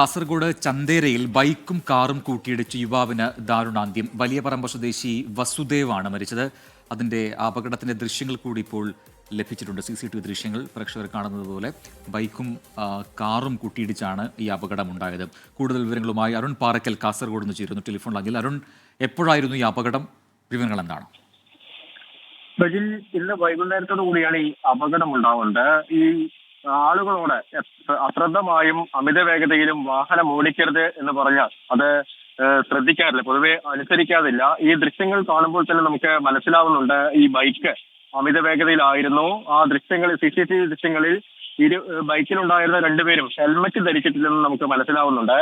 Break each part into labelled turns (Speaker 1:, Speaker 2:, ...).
Speaker 1: കാസർഗോഡ് ചന്തേരയിൽ ബൈക്കും കാറും കൂട്ടിയിടിച്ച് യുവാവിന് ദാരുണാന്ത്യം. വലിയപറമ്പ് സ്വദേശി വസുദേവാണ് മരിച്ചത്. അതിന്റെ അപകടത്തിന്റെ ദൃശ്യങ്ങൾ കൂടി ഇപ്പോൾ ലഭിച്ചിട്ടുണ്ട്. CCTV ദൃശ്യങ്ങൾ പ്രേക്ഷകർ കാണുന്നത് പോലെ ബൈക്കും കാറും കൂട്ടിയിടിച്ചാണ് ഈ അപകടമുണ്ടായത്. കൂടുതൽ വിവരങ്ങളുമായി അരുൺ പാറക്കൽ കാസർഗോഡ് നിന്ന് ചേരുന്നു ടെലിഫോൺ ലൈനിൽ. അരുൺ, എപ്പോഴായിരുന്നു ഈ അപകടം? വിവരങ്ങൾ എന്താണ്?
Speaker 2: ബജിൽ ഇന്ന് വൈകുന്നേരത്തോടു കൂടിയാണ് ഈ അപകടം ഉണ്ടാവുന്നത്. ഈ ആളുകളോട് അശ്രദ്ധമായും അമിത വേഗതയിലും വാഹനം ഓടിക്കരുത് എന്ന് പറഞ്ഞാൽ അത് ശ്രദ്ധിക്കാറില്ല, പൊതുവെ അനുസരിക്കാറില്ല. ഈ ദൃശ്യങ്ങൾ കാണുമ്പോൾ തന്നെ നമുക്ക് മനസ്സിലാവുന്നുണ്ട് ഈ ബൈക്ക് അമിത വേഗതയിലായിരുന്നു. ആ ദൃശ്യങ്ങളിൽ CCTV ദൃശ്യങ്ങളിൽ ബൈക്കിലുണ്ടായിരുന്ന രണ്ടുപേരും ഹെൽമറ്റ് ധരിച്ചിട്ടില്ലെന്ന് നമുക്ക് മനസ്സിലാവുന്നുണ്ട്.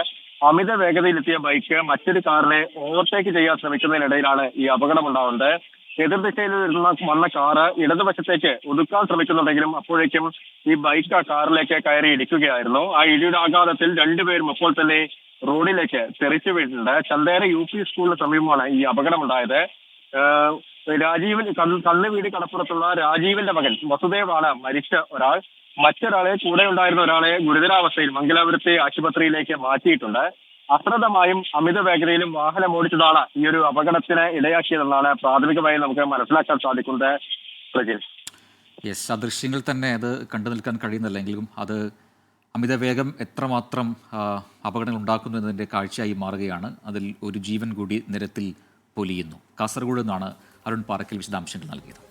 Speaker 2: അമിത വേഗതയിലെത്തിയ ബൈക്ക് മറ്റൊരു കാറിനെ ഓവർടേക്ക് ചെയ്യാൻ ശ്രമിക്കുന്നതിനിടയിലാണ് ഈ അപകടം ഉണ്ടാവുന്നത്. എതിർദിശയിൽ വന്ന കാറ് ഇടതുവശത്തേക്ക് ഒതുക്കാൻ ശ്രമിക്കുന്നുണ്ടെങ്കിലും അപ്പോഴേക്കും ഈ ബൈക്ക് ആ കാറിലേക്ക് കയറി ഇടിക്കുകയായിരുന്നു. ആ ഇടിയുടെ ആഘാതത്തിൽ രണ്ടുപേരും അപ്പോൾ തന്നെ റോഡിലേക്ക് തെറിച്ചു വീണിട്ടുണ്ട്. ചന്തേര UP സ്കൂളിന് സമീപമാണ് ഈ അപകടമുണ്ടായത്. രാജീവൻ കണ്ണുവീട് കടപ്പുറത്തുള്ള രാജീവിന്റെ മകൻ വസുദേവാണ് മരിച്ച ഒരാൾ. മറ്റൊരാളെ കൂടെ ഉണ്ടായിരുന്ന ഒരാളെ ഗുരുതരാവസ്ഥയിൽ മംഗലാപുരത്തെ ആശുപത്രിയിലേക്ക് മാറ്റിയിട്ടുണ്ട്. അശ്രദ്ധമായും അമിത വേഗതയിലും വാഹനം ഓടിച്ചതാണ് ഈ ഒരു അപകടത്തിന് ഇടയാക്കിയതെന്നാണ് പ്രാഥമികമായി നമുക്ക് മനസ്സിലാക്കാൻ സാധിക്കുന്നത്.
Speaker 1: യെസ്, ആ ദൃശ്യങ്ങൾ തന്നെ അത് കണ്ടു നിൽക്കാൻ കഴിയുന്നില്ലെങ്കിലും അത് അമിത വേഗം എത്രമാത്രം അപകടങ്ങൾ ഉണ്ടാക്കുന്നു എന്നതിൻ്റെ കാഴ്ചയായി മാറുകയാണ്. അതിൽ ഒരു ജീവൻ കൂടി നിരത്തിൽ പൊലിയുന്നു. കാസർഗോഡ് നിന്നാണ് അരുൺ പാറക്കൽ വിശദാംശങ്ങൾ നൽകിയത്.